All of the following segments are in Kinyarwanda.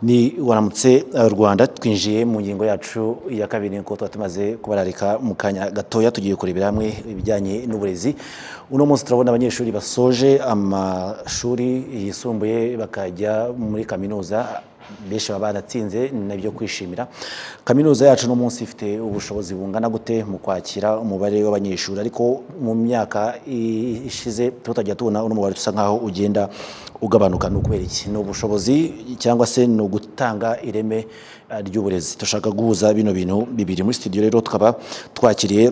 ni waramutse Rwanda twinjiye mu ngingo yacu ya kabiri ko twatumaze kubararika mu kanya gatoya tugiye kurebera hamwe ibijyanye n'uburezi. Uno munsi turabona abanyeshuri basoje amashuri yisumbuye bakajya muri kaminuza, benshi baba baratsinze nabyo kwishimira. Kaminuza yacu no munsi ifite ubushobozi bungana gute mu kwakira umubare w'abanyeshuri, ariko mu myaka ishize tutajya tubona uno mubare tusa nkaho ugenda ugabanuka. No kubera iki? No ubushobozi cyangwa se no gutanga ireme ry'uburezi. Tushaka guhuza bino bintu bibiri. Muri studio rero tukaba twakiriye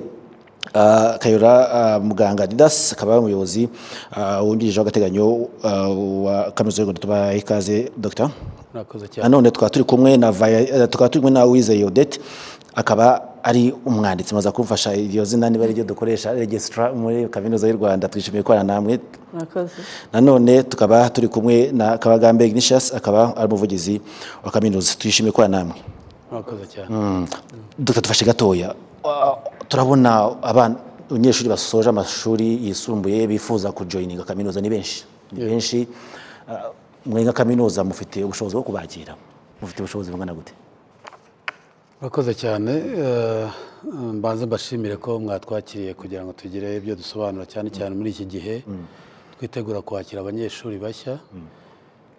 Kayihura Muganga Didas, akaba umuyobozi wungirije w'agateganyo wa kaminuza y'u Rwanda. Tubaha ikaze Dr. Murakoze cyane. None tukaba turi kumwe na Uwizeye Odette, akaba ari umwanditsi. Maza kumfasha iryo zina niba ari ryo dukoresha, registrar muri kaminuza y'u Rwanda. Twishimiye ko namwe. Murakoze. Nanone tukaba turi kumwe na Kabagambe Ignatius, akaba ari umuvugizi wa kaminuza. Twishimiye ko namwe. Murakoze cyane. Dr. Tufashe gatoya, turabona abanyeshuri basoje amashuri yisumbuye bifuza kujoininga kaminuza ni benshi. Ni benshi. Mwenga kaminuza mufite ubushobozi bwo kubakira, mufite ubushobozi bungana gute? Murakoze cyane. Mbanze mbashimire ko mwatwakiriye kugira ngo tugire ibyo dusobanura cyane cyane muri iki gihe twitegura kwakira abanyeshuri bashya.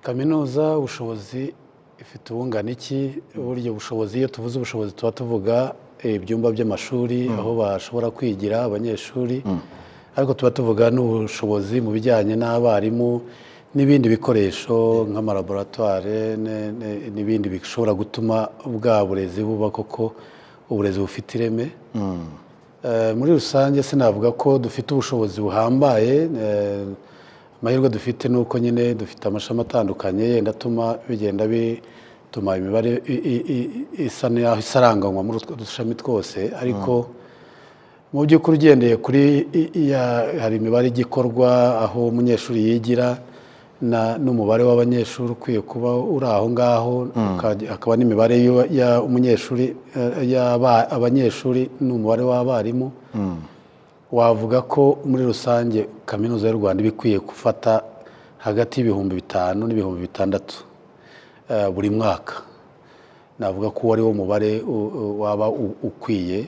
Kaminuza ubushobozi ifite ubungana iki? Uburyo ubushobozi, iyo tuvuze ubushobozi tuba tuvuga ibyumba by'amashuri aho bashobora kwigira abanyeshuri, ariko tuba tuvuga n'ubushobozi mu bijyanye n'abarimu n'ibindi bikoresho nk'amalaboratoire n'ibindi bishobora gutuma bwa burezi buba koko uburezi bufite ireme. Muri rusange sinavuga ko dufite ubushobozi buhambaye. Amahirwe dufite nuko nyine dufite amashami atandukanye yenda atuma bigenda bituma imibare isa n'aho isaranganywa muri utwo dushami twose, ariko mu by'ukuri ugendeye kuri hari imibare igikorwa aho umunyeshuri yigira n'umubare w'abanyeshuri ukwiye kuba uri aho ngaho, hakaba n'imibare y'umunyeshuri abanyeshuri n'umubare w'abarimu. Wavuga ko muri rusange kaminuza y'u Rwanda ibikwiye gufata hagati y'ibihumbi 5 n'ibihumbi 6 buri mwaka. Navuga ko wari wo mubare waba ukwiye.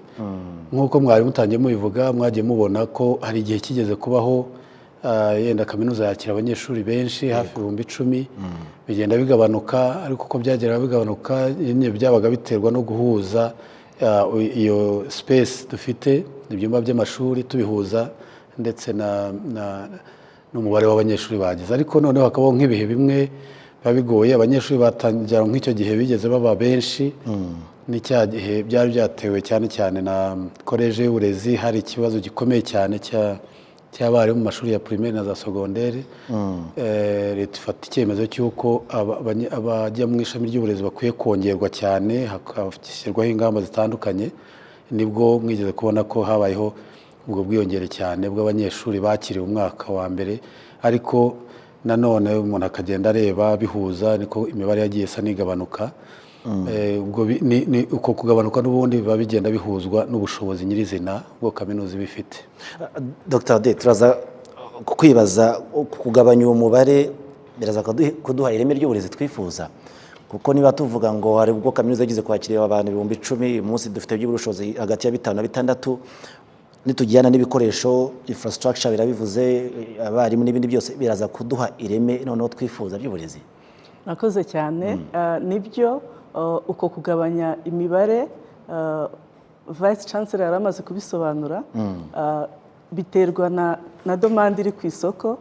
Nk'uko mwari mutangiye mubivuga, mwagiye mubona ko hari igihe kigeze kubaho yenda kaminuza yakira abanyeshuri benshi hafi 10,000, bigenda bigabanuka, ariko uko byagera bigabanuka byabaga biterwa no guhuza iyo space dufite, ibyumba by'amashuri tubihuza ndetse n'umubare w'abanyeshuri bagize. Ariko noneho hakabaho nk'ibihe bimwe biba bigoye, abanyeshuri batangira nk'icyo gihe bigeze baba benshi. N'icya gihe byari byatewe cyane cyane na koleje y'uburezi, hari ikibazo gikomeye cyane cy'abari mu mashuri ya primaire na za secondaire. Leta ifata icyemezo cy'uko abajya mu ishami ry'uburezi bakwiye kongerwa cyane, hakashyirwaho ingamba zitandukanye. Nibwo mwigeze kubona ko habayeho ubwo bwiyongere cyane bw'abanyeshuri bakiriwe umwaka wa mbere, ariko nanone umuntu akagenda areba bihuza, niko imibare yagiye isa n'igabanuka. Uko kugabanuka n'ubundi biba bigenda bihuzwa n'ubushobozi nyirizina bwo kaminuza ibifite. Dr. Odette, turaza kwibaza kugabanya uwo mubare biraza kuduha ireme ry'uburezi twifuza, kuko niba tuvuga ngo hari ubwo kaminuza yagize kwakira abantu 10,000, umunsi dufite by'ubushobozi hagati ya 5 na 6, nitujyana n'ibikoresho infrastructure birabivuze, abarimu n'ibindi byose biraza kuduha ireme noneho twifuza by'uburezi. Murakoze cyane. Nibyo uko kugabanya imibare Vice Chancellor yaramaze kubisobanura, biterwa na demande iri ku isoko.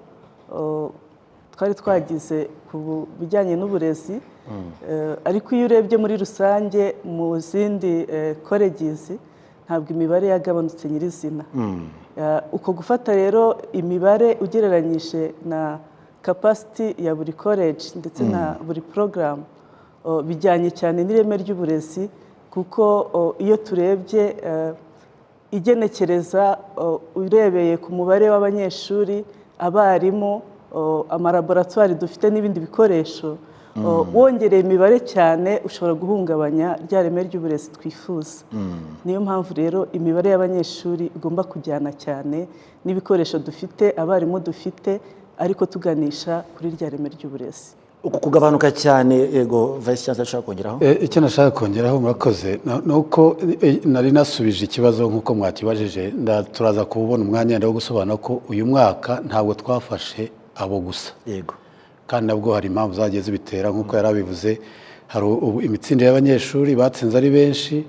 Twari twagize ku bijyanye n'uburezi, ariko iyo urebye muri rusange mu zindi colleges ntabwo imibare yagabanutse nyirizina. Uko gufata rero imibare ugereranyije na capacity ya buri college ndetse na buri program bijyanye cyane n'ireme ry'uburezi, kuko iyo turebye igenekereza urebeye ku mubare w'abanyeshuri, abarimu, amalaboratoire dufite n'ibindi bikoresho, wongereye imibare cyane ushobora guhungabanya rya reme ry'uburezi twifuza. Niyo mpamvu rero imibare y'abanyeshuri igomba kujyana cyane n'ibikoresho dufite, abarimu dufite, ariko tuganisha kuri rya reme ry'uburezi. uku kugabanuka cyane yego vice chancellor ashaka kongeraho icyo nashaka kongeraho murakoze nuko nari nasubije ikibazo nkuko mwakibajije turaza kubona umwanya wo gusobanura ko uyu mwaka ntabwo twafashe abo gusa yego kandi nabwo hari impamvu zagiye zibitera nkuko yarabivuze hari imitsindire y'abanyeshuri batsinze ari benshi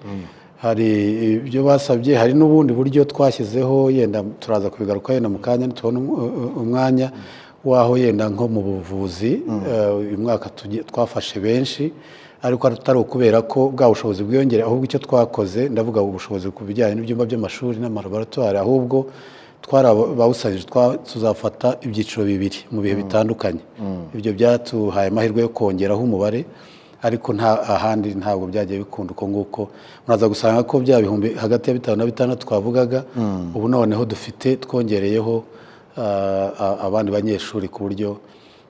hari ibyo basabye hari n'ubundi buryo twashyizeho yenda turaza kubigaruka yenda mu kanya tubona umwanya waho yenda nko mu buvuzi uyu mwaka twafashe benshi ariko atari ukubera ko bwa bushobozi bwiyongera ahubwo icyo twakoze ndavuga ubushobozi ku bijyanye n'ibyumba by'amashuri n'amalaboratwari ahubwo bawusanyije tuzafata ibyiciro bibiri mu bihe bitandukanye ibyo byatuhaye amahirwe yo kongeraho umubare ariko ahandi ntabwo byagiye bikunda uko nguko muraza gusanga ko bya bihumbi hagati ya 5 na 6 twavugaga ubu noneho dufite twongereyeho abandi banyeshuri ku buryo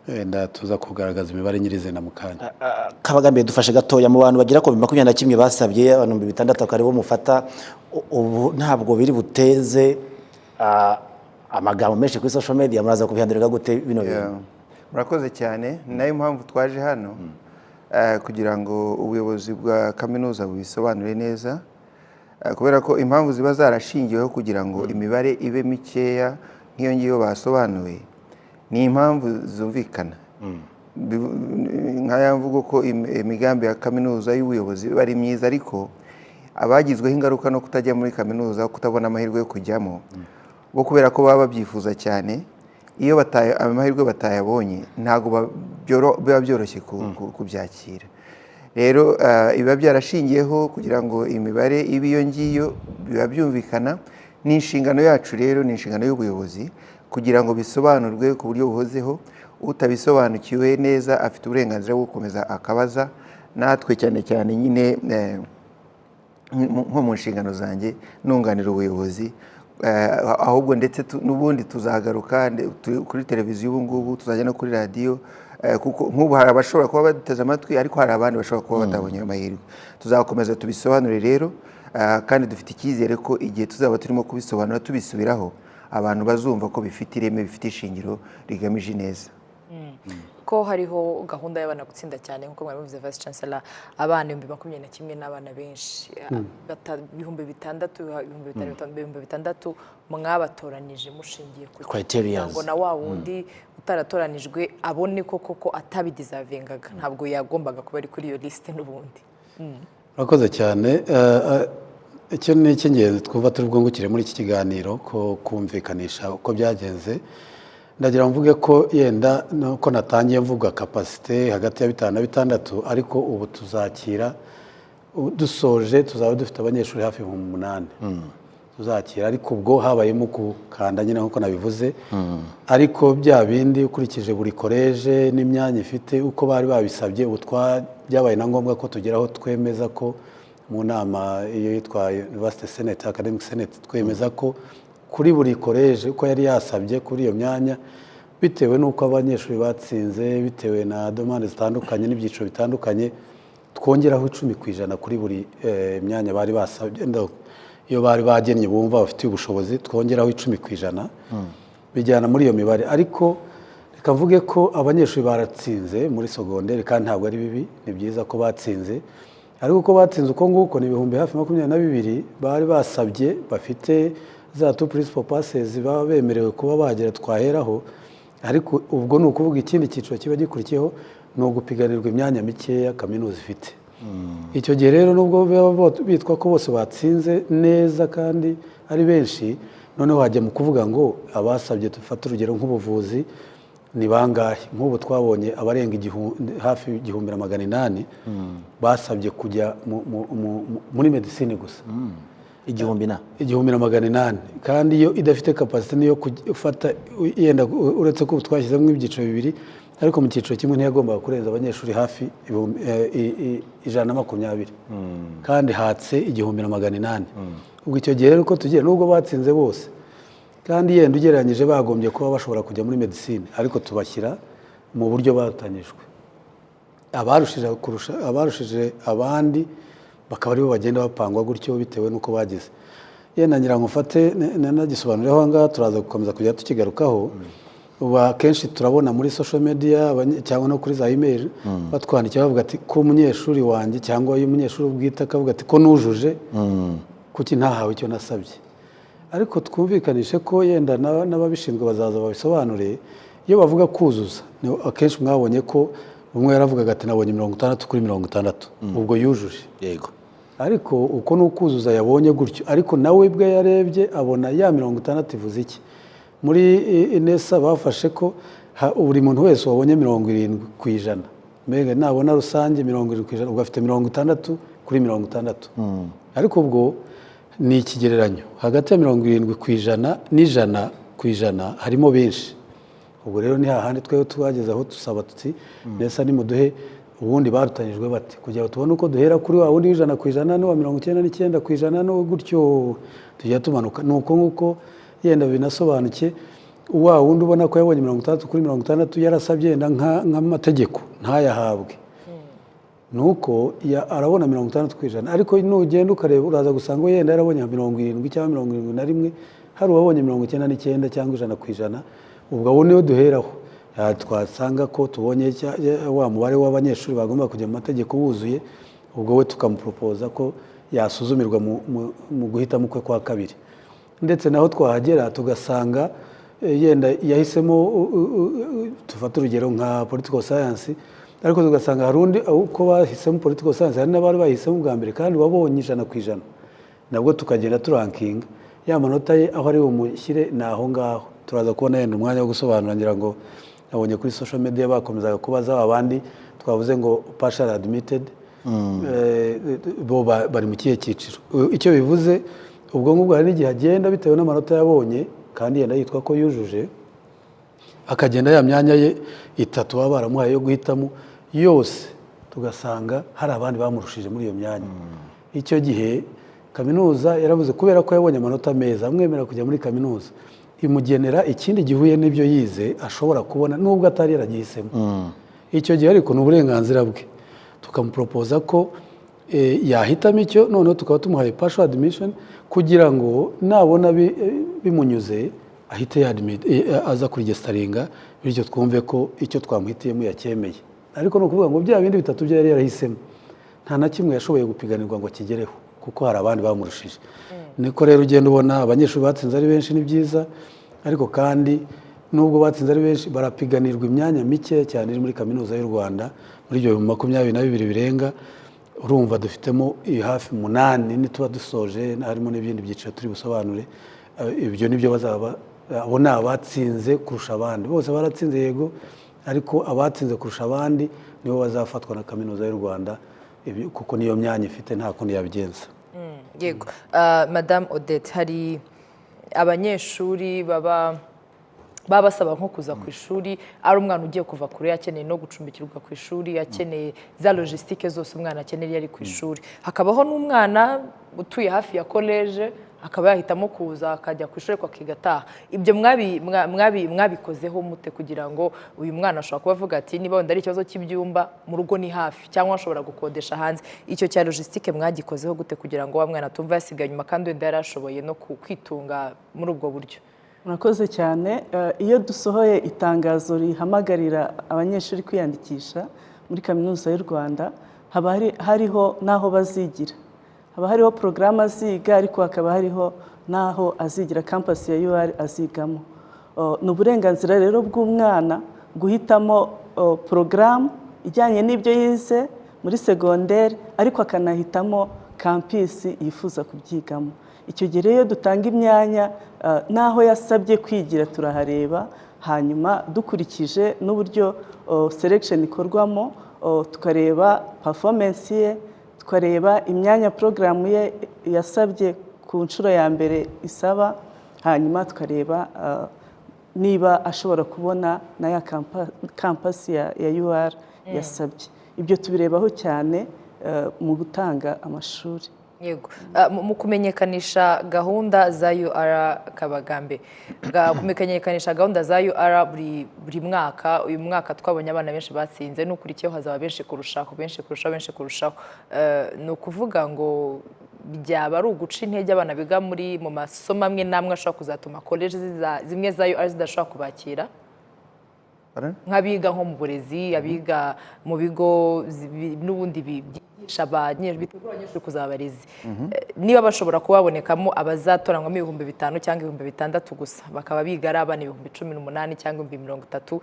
wenda tuza kugaragaza imibare nyirizina mu kanya kabagambe dufashe gatoya mu bantu bagira ko 21 basabye abantu 6 akaribo mufata ubu ntabwo biri buteze amagambo menshi kuri social media muraza kubihandurira gute bino bintu murakoze cyane nayo mpamvu twaje hano kugira ngo ubuyobozi bwa kaminuza bubisobanure neza kubera ko impamvu ziba zarashingiweho kugira ngo imibare ibe mikeya nk'iyo ngiyo basobanuye ni impamvu zumvikana nk'aya mvugo ko imigambi ya kaminuza y'ubuyobozi bari myiza ariko abagizweho ingaruka no kutajya muri kaminuza kutabona amahirwe yo kujyamo bo kubera ko baba babyifuza cyane iyo amahirwe batayabonye ntabwo biba byoroshye kubyakira rero biba byarashingiyeho kugira ngo imibare ibe iyo ngiyo biba byumvikana ni inshingano yacu rero ni inshingano y'ubuyobozi kugira ngo bisobanurwe ku buryo buhozeho utabisobanukiwe neza afite uburenganzira bwo gukomeza akabaza natwe cyane cyane nyine nko mu nshingano zanjye nunganira ubuyobozi ahubwo ndetse n'ubundi tuzagaruka kuri televiziyo ubu ngubu tuzajya no kuri radiyo kuko nk'ubu hari abashobora kuba baduteze amatwi ariko hari abandi bashobora kuba batabonye amahirwe tuzakomeza tubisobanure rero kandi dufite icyizere ko igihe tuzaba turimo kubisobanura tubisubiraho abantu bazumva ko bifite ireme bifite ishingiro rigamije neza ko hariho gahunda y'abana gutsinda cyane nkuko mwabivuze Vice Chancellor abana 21 n'abana benshi 6,000 mwabatoranije mushingiye ku criteria ngo na wa wundi utaratoranijwe abone koko atabidizavingaga ntabwo yagombaga kuba ari kuri iyo liste n'ubundi Murakoze cyane icyo ni icy'ingenzi twumva turi bwungukire muri iki kiganiro ko kumvikanisha uko byagenze ndagira mvuge ko yenda nuko natangiye mvuga capacité hagati ya 5 na 6 ariko ubu tuzakira dusoje tuzaba dufite abanyeshuri hafi 8 tuzakira ariko ubwo habayemo kukanda nyine nkuko nabivuze ariko bya bindi ukurikije buri college n'imyanya ifite uko bari babisabye ubu byabaye na ngombwa ko tugeraho twemeza ko mu nama iyo yitwa University Senate Academic Senate twemeza ko kuri buri college uko yari yasabye kuri iyo myanya bitewe nuko abanyeshuri batsinze bitewe na demande zitandukanye n'ibyiciro bitandukanye twongeraho 10% kuri buri myanya bari basabye iyo bari bagennye bumva bafite ubushobozi twongeraho 10% bijyana muri iyo mibare ariko reka mvuge ko abanyeshuri baratsinze muri secondaire kandi ntabwo ari bibi ni byiza ko batsinze ariko ko batsinze uko nguko ni ibihumbi hafi 22 bari basabye bafite za two principal passes baba bemerewe kuba bagera twaheraho ariko ubwo ni ukuvuga ikindi cyiciro kiba gikurikiyeho ni ugupiganirwa imyanya mikeya kaminuza ifite icyo gihe rero nubwo bitwa ko bose batsinze neza kandi ari benshi noneho hajya mu kuvuga ngo abasabye dufata urugero nk'ubuvuzi ni bangahe nk'ubu twabonye abarenga hafi 1,800 basabye kujya muri medicine gusa 1,800 kandi iyo idafite capacity niyo gufata yenda uretse ko twashyizemo ibyiciro bibiri ariko mu cyiciro kimwe ntiyagombaga kurenza abanyeshuri hafi 120 kandi hatse 1,800 ubwo icyo gihe rero ko tugiye nubwo batsinze bose kandi yenda ugereranyije bagombye kuba bashobora kujya muri medicine ariko tubashyira mu buryo batanyijwe abarushije abandi bakaba aribo bagenda bapangwa gutyo bitewe nuko bagize yenda ngira ngo mfate nagisobanurireho ngaha turaza gukomeza kujya tukigarukaho ubu akenshi turabona muri social media cyangwa no kuri za email batwandikira bavuga ati ko umunyeshuri wanjye cyangwa uyu munyeshuri ubwite akavuga ati ko nujuje kuki ntahawe icyo nasabye. Ariko twumvikanishe ko yenda n'ababishinzwe bazaza babisobanure. Iyo bavuga kuzuza akenshi mwabonye ko umwe yaravugaga ati nabonye 60 kuri 60 ubwo yujuje. Yego. Ariko uko nukuzuza yabonye gutyo, ariko nawe bwe yarebye abona ya 60 ivuze iki. Muri neza bafashe ko buri muntu wese wabonye 70%, mbega nabona rusange 70%, ubwo afite 60 kuri 60. Ariko ubwo ni ikigereranyo hagati ya 70% n'100% harimo benshi. Ubwo rero ni hahandi twe twageze aho tusaba tuti neza nimuduhe ubundi barutanyijwe bati kugira ngo tubone uko duhera kuri wa wundi 100% no 99% no gutyo tujya tumanuka. Nuko nguko yenda binasobanuke wa wundi ubona ko yabonye 60 kuri 60 yarasabye yenda nk'amategeko ntayahabwe. Nuko arabona 60%, ariko nugenda ukareba uraza gusanga yenda yarabonye 70 cyangwa 71, hari uwabonye 99 cyangwa 100%. Ubwo abo niyo duheraho twasanga ko tubonye wa mubare w'abanyeshuri bagomba kujya mu mategeko wuzuye, ubwo we tukamupropoza ko yasuzumirwa mu guhitamo kwe kwa kabiri. Ndetse naho twahagera tugasanga yenda yahisemo tufata urugero nka political science, ariko tugasanga hari undi uko bahisemo political science hari n'abari bahisemo bwa mbere kandi wabonye 100%, nabwo tukagenda turankinga ya manota ye aho ari bumushyire naho ngaho. Turaza kubona yenda umwanya wo gusobanura, ngira ngo nabonye kuri social media bakomezaga kubaza abandi twavuze ngo partial admitted bo bari mu kihe cyiciro. Icyo bivuze ubwo ngubwo hari n'igihe agenda bitewe n'amanota yabonye kandi yenda yitwa ko yujuje, akagenda ya myanya ye 3 baba baramuhaye yo guhitamo yose, tugasanga hari abandi bamurushije muri iyo myanya. Icyo gihe kaminuza yaravuze kubera ko yabonye amanota meza amwemera kujya muri kaminuza, imugenera ikindi gihuye n'ibyo yize ashobora kubona nubwo atari yaragihisemo. Icyo gihe ariko n'uburenganzira bwe, tukamupropoza ko yahitamo icyo, noneho tukaba tumuhaye partial admission kugira ngo nabona bimunyuze ahite aza kuregestaringa, bityo twumve ko icyo twamuhitiyemo yacyemeye. Ariko no kuvuga ngo bya bindi 3 byo yari yarahisemo nta na kimwe yashoboye gupiganirwa ngo kigereho kuko hari abandi bamurushije. Niko rero ugenda ubona abanyeshuri batsinze ari benshi ni byiza, ariko kandi nubwo batsinze ari benshi barapiganirwa imyanya mike cyane iri muri kaminuza y'u Rwanda. Muri ibyo 22 birenga urumva dufitemo hafi 8 nituba dusoje, harimo n'ibindi byiciro turi busobanure. Ibyo nibyo bazaba abona abatsinze kurusha abandi. Bose baratsinze yego, ariko abatsinze kurusha abandi nibo bazafatwa na kaminuza y'u Rwanda kuko niyo myanya ifite nta kundi yabigenza. Yego. Madame Odette, hari abanyeshuri baba basaba nko kuza ku ishuri ari umwana ugiye kuva kure, akeneye no gucumbikirwa ku ishuri, akeneye za logistique zose umwana akeneye ari ku ishuri. Hakabaho n'umwana utuye hafi ya college akaba yahitamo kuza akajya ku ishuri akiga ataha. Ibyo mwabikozeho mute kugira ngo uyu mwana ashobora kuba avuga ati niba wenda ari ikibazo cy'ibyumba mu rugo ni hafi cyangwa ashobora gukodesha hanze, icyo cya logistique mwagikozeho gute kugira ngo wa mwana atumva yasigaye inyuma kandi wenda yarashoboye no kwitunga muri ubwo buryo? Murakoze cyane. Iyo dusohoye itangazo rihamagarira abanyeshuri kwiyandikisha muri kaminuza y'u Rwanda, haba hariho n'aho bazigira, haba hariho porogaramu aziga, ariko hakaba hariho n'aho azigira campus ya UR azigamo. Ni uburenganzira rero bw'umwana guhitamo porogaramu ijyanye n'ibyo yize muri segonderi, ariko akanahitamo campus yifuza kubyigamo. Icyo gihe rero dutanga imyanya n'aho yasabye kwigira turahareba, hanyuma dukurikije n'uburyo selection ikorwamo, tukareba performance ye, tukareba imyanya porogaramu ye yasabye ku nshuro ya mbere isaba, hanyuma tukareba niba ashobora kubona na ya campus ya UR yasabye. Ibyo tubirebaho cyane mu gutanga amashuri. Yego. Mu kumenyekanisha gahunda za UR Kabagambe, kumenyekanisha gahunda za UR buri mwaka, uyu mwaka twabonye abana benshi batsinze, n'ukurikiyeho hazaba benshi kurushaho. Ni ukuvuga ngo byaba ari uguca intege abana biga mu masomo amwe n'amwe ashobora kuzatuma college zimwe za UR zidashobora kubakira? nk'abiga nko mu burezi abiga mu bigo n'ubundi byigisha abanyeshuri bitegura abanyeshuri kuzaba abarezi niba bashobora kubabonekamo abazatoranyamo 5,000 cyangwa 6,000 gusa bakaba biga ari abana 18,000 cyangwa 30,000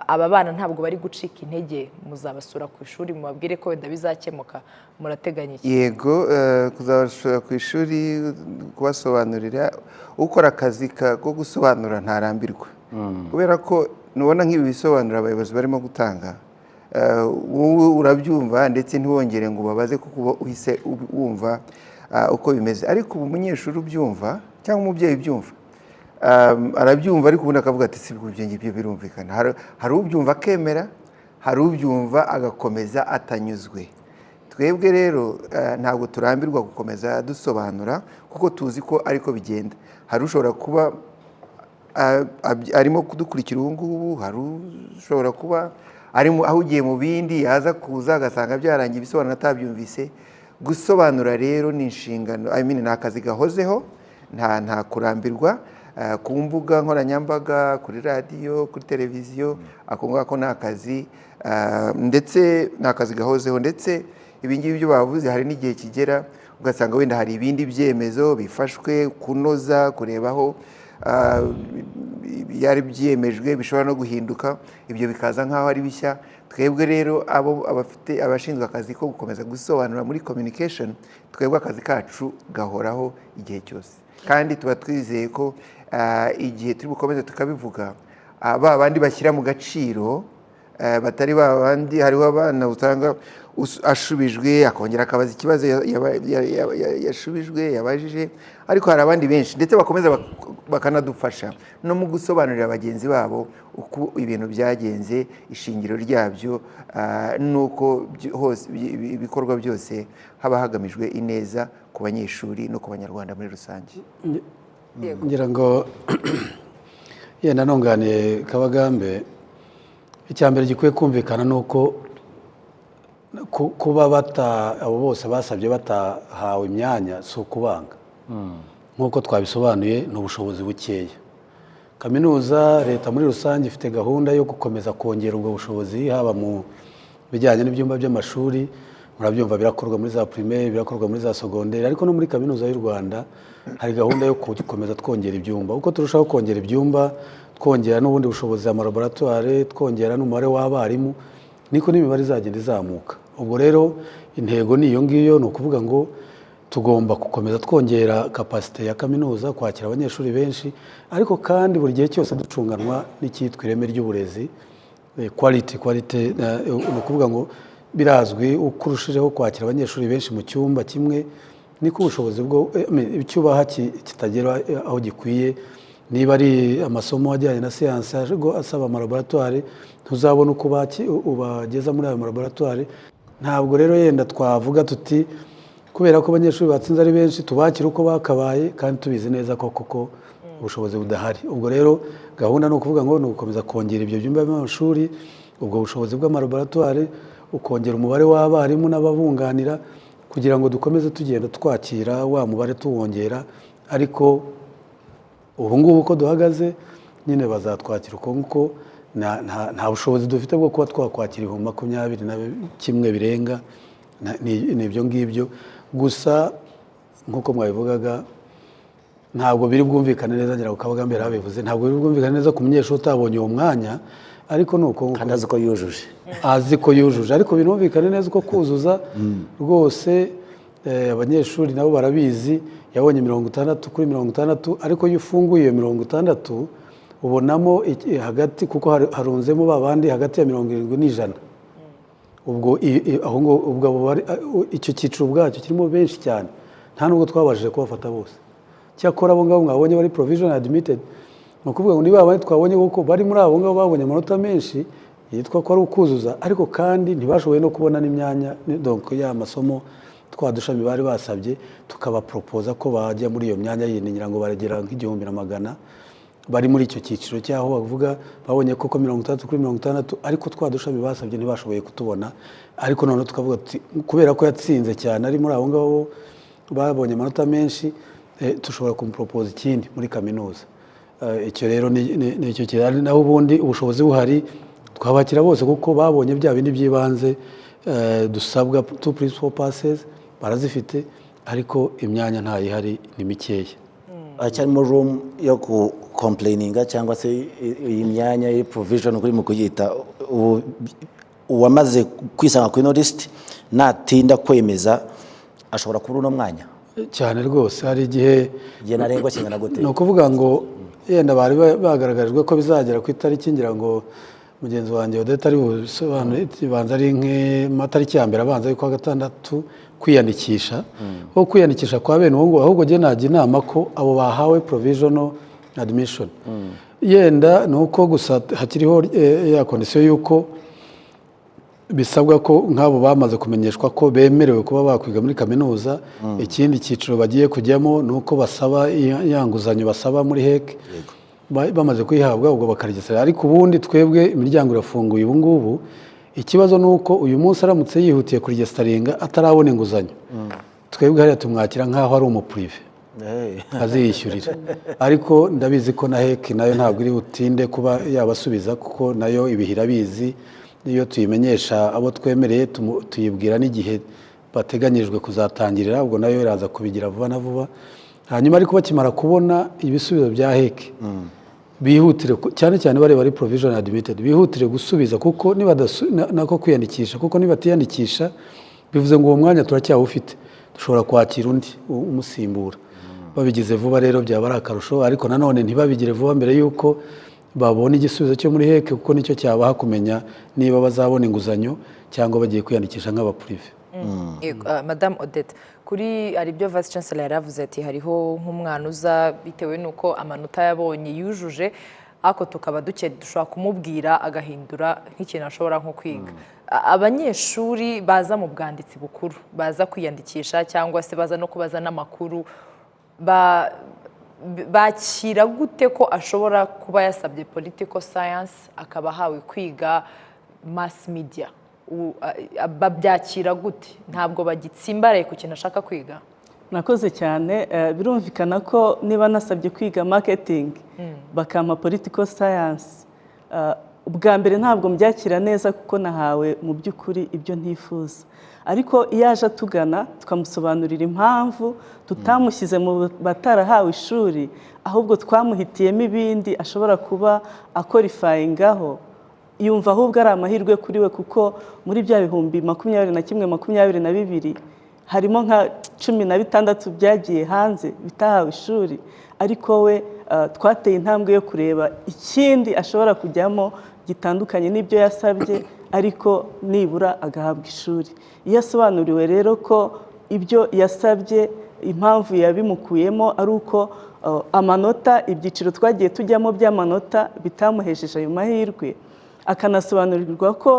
aba bana ntabwo bari gucika intege muzabasura ku ishuri mubabwire ko wenda bizakemuka murateganya iki? Yego kuzabasura ku ishuri kubasobanurira ukora akazi ko gusobanura ntarambirwa kubera ko nubona nk'ibi bisobanura abayobozi barimo gutanga wowe urabyumva ndetse ntiwongere ngo babaze kuko uhise wumva uko bimeze ariko ubu umunyeshuri ubyumva cyangwa umubyeyi ubyumva arabyumva ariko ubundi akavuga ati si ibyo ngibyo birumvikana hari ubyumva akemera hari ubyumva agakomeza atanyuzwe twebwe rero ntabwo turambirwa gukomeza dusobanura kuko tuzi ko ariko bigenda hari ushobora kuba arimo kudukurikira ubu ngubu hari ushobora kuba arimo ahugiye mu bindi yaza kuza agasanga byarangiye ibisobanuro atabyumvise gusobanura rero ni inshingano ni akazi gahozeho nta kurambirwa ku mbuga nkoranyambaga kuri radiyo kuri televiziyo ako ngako ni akazi ndetse ni akazi gahozeho ndetse ibi ngibi byo bavuze hari n'igihe kigera ugasanga wenda hari ibindi byemezo bifashwe kunoza kurebaho byari byemejwe bishobora no guhinduka ibyo bikaza nk'aho ari bishya twebwe rero abashinzwe akazi ko gukomeza gusobanura muri communication twebwe akazi kacu gahoraho igihe cyose kandi tuba twizeye ko igihe turi bukomeze tukabivuga ba bandi bashyira mu gaciro batari ba bandi hariho abana usanga ashubijwe akongera akabaza ikibazo yashubijwe yabajije ariko hari abandi benshi ndetse bakomeza bakanadufasha no mu gusobanurira bagenzi babo uko ibintu byagenze ishingiro ryabyo nuko hose ibikorwa byose haba hagamijwe ineza ku banyeshuri no ku banyarwanda muri rusange ngira ngo yenda nunganiye Kabagambe icyambere gikwiye kumvikana nuko kuba abo bose basabye batahawe imyanya si ukubanga nk'uko twabisobanuye ni ubushobozi bukeya kaminuza leta muri rusange ifite gahunda yo gukomeza kongera ubwo bushobozi haba mu bijyanye n'ibyumba by'amashuri murabyumva birakorwa muri za primaire birakorwa muri za secondaire ariko no muri kaminuza y'u Rwanda hari gahunda yo gukomeza twongera ibyumba uko turushaho kongera ibyumba twongera n'ubundi bushobozi amalaboratoire twongera n'umubare w'abarimu niko n'imibare izagenda izamuka ubwo rero intego ni iyo ngiyo ni ukuvuga ngo tugomba gukomeza twongera kapasite ya kaminuza kwakira abanyeshuri benshi ariko kandi buri gihe cyose ducunganwa n'icyitwa ireme ry'uburezi quality ni ukuvuga ngo birazwi uko urushijeho kwakira abanyeshuri benshi mu cyumba kimwe niko ubushobozi bwo icyubaha kitagera aho gikwiye niba ari amasomo ajyanye na siyansi asaba amalaboratoire ntuzabona uko ubageza muri ayo malaboratoire ntabwo rero yenda twavuga tuti kubera ko abanyeshuri batsinze ari benshi tubakira uko bakabaye kandi tubizi neza ko koko ubushobozi budahari ubwo rero gahunda ni ukuvuga ngo ni ugukomeza kongera ibyo byumba by'amashuri ubwo bushobozi bw'amalaboratoire ukongera umubare w'abarimu n'ababunganira kugira ngo dukomeze tugenda twakira wa mubare tuwongera ariko ubu ngubu uko duhagaze nyine bazatwakira uko nguko nta bushobozi dufite bwo kuba twakwakira 21 birenga ni ibyo ngibyo gusa nk'uko mwabivugaga ntabwo biri bwumvikane neza ngira ngo Kabagambe yarabivuze ntabwo biri bwumvikane neza ku munyeshuri utabonye uwo mwanya ariko nuko kandi azi ko yujuje ariko binumvikane neza uko kuzuza rwose abanyeshuri nabo barabizi yabonye 60 kuri 60 ariko iyo ufunguye iyo 60 ubonamo hagati kuko harunzemo babandi hagati ya 70 n'ijana ubwo icyo cyiciro ubwacyo kirimo benshi cyane nta nubwo twabashije kubafata bose cyakora abo ngabo mwabonye bari provision admitted ni ukuvuga ngo niba abandi twabonye kuko bari muri abo ngabo babonye amanota menshi yitwa ko ari ukuzuza ariko kandi ntibashoboye no kubona n'imyanya donc ya masomo twadushami bari basabye tukabaporopoza ko bajya muri iyo myanya yindi ngira ngo baragera nk'igihumbi bari muri icyo cyiciro cyaho bavuga babonye koko 30 kuri 60 ariko twadushami basabye ntibashoboye kutubona ariko none tukavuga kubera ko yatsinze cyane ari muri abo ngabo babonye amanota menshi tushobora kumuporopoza ikindi muri kaminuza icyo rero ni icyo kirari, naho ubundi ubushobozi buhari twabakira bose kuko babonye bya bindi by'ibanze dusabwa 2 principal passes barazifite, ariko imyanya ntayihari ni mikeya. Cyarimo room yo ku complaininga cyangwa se iyi myanya iri provision kuri mu kuyita uwamaze kwisanga kuri no list natinda kwemeza ashobora kubura uno mwanya cyane rwose. Hari igihe ntarengwa kingana gute? ni ukuvuga ngo yenda bari bagaragarijwe ko bizagera ku itariki, ngira ngo mugenzi wanjye Odette ari busobanure, ibanza ari nk'amatariki ya mbere abanza y'ukwa gatandatu kwiyandikisha. Aho kwiyandikisha kwa bene uwo ngo ahubwo jye najya inama ko abo bahawe provisional admission yenda nuko gusa hakiriho ya condition yuko bisabwa ko nk'abo bamaze kumenyeshwa ko bemerewe kuba bakwiga muri kaminuza. Ikindi cyiciro bagiye kujyamo nuko basaba yanguzanyo basaba muri heke bamaze kuyihabwa ubwo bakaregesera. Ariko ubundi twebwe imiryango irafunguye ubu ngubu. Ikibazo nuko uyu munsi aramutse yihutiye kuregestaringa atarabona inguzanyo, twebwe hariya tumwakira nk'aho ari umuprive aziyishyurira. Ariko ndabizi ko na heke nayo ntabwo iri butinde kuba yabasubiza, kuko nayo ibihira bizi. Iyo tuyimenyesha abo twemereye tuyibwira n'igihe bateganyijwe kuzatangirira, ubwo nayo iraza kubigira vuba na vuba. Hanyuma ariko bakimara kubona ibisubizo bya heke bihutire, cyane cyane bareba ari provision admitted, bihutire gusubiza kuko nako kwiyandikisha, kuko nibatiyandikisha bivuze ngo uwo mwanya turacyawufite, dushobora kwakira undi umusimbura. Babigize vuba rero byaba ari akarusho, ariko nanone ntibabigire vuba mbere yuko babona igisubizo cyo muri heke, kuko nicyo cyabaha kumenya niba bazabona inguzanyo cyangwa bagiye kwiyandikisha nk'abaprive. Madame Odette, kuri hari ibyo Vice Chancellor yaravuze ati hariho nk'umwana uza bitewe nuko amanota yabonye yujuje, ako tukaba dushobora kumubwira agahindura nk'ikintu ashobora nko kwiga. Abanyeshuri baza mu bwanditsi bukuru baza kwiyandikisha cyangwa se baza no kubaza n'amakuru bakira gute ko ashobora kuba yasabye political science akaba ahawe kwiga mass media? Babyakira gute? Ntabwo bagitsimbaraye ku kintu ashaka kwiga? Nakoze cyane. Birumvikana ko niba nasabye kwiga marketing bakama political science, ubwa mbere ntabwo mbyakira neza kuko nahawe mu by'ukuri ibyo ntifuza. Ariko iyo aje atugana tukamusobanurira impamvu tutamushyize mu batarahawe ishuri, ahubwo twamuhitiyemo ibindi ashobora kuba akorifayingaho, yumva ahubwo ari amahirwe kuri we, kuko muri bya bihumbi 21, 22 harimo nka 16 byagiye hanze bitahawe ishuri. Ariko we twateye intambwe yo kureba ikindi ashobora kujyamo gitandukanye n'ibyo yasabye, ariko nibura agahabwa ishuri. Iyo asobanuriwe rero ko ibyo yasabye impamvu yabimukuyemo ari uko amanota, ibyiciro twagiye tujyamo by'amanota bitamuhesheje ayo mahirwe, akanasobanurirwa ko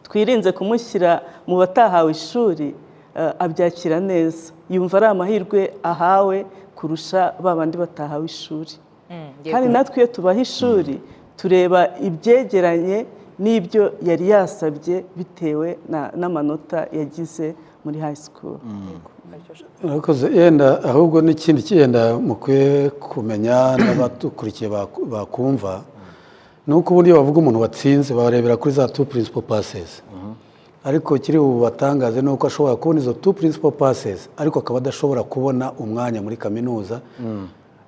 twirinze kumushyira mu batahawe ishuri, abyakira neza, yumva ari amahirwe ahawe kurusha babandi batahawe ishuri. Kandi natwe iyo tubaha ishuri tureba ibyegeranye n'ibyo yari yasabye bitewe n'amanota yagize muri high school. Murakoze. Yenda ahubwo n'ikindi cyenda mukwiye kumenya n'abadukurikiye bakumva, nuko ubundi bavuga umuntu watsinze barebera kuri za 2 principal passes. Ariko kiri bubatangaze nuko ashobora kubona izo 2 principal passes ariko akaba adashobora kubona umwanya muri kaminuza.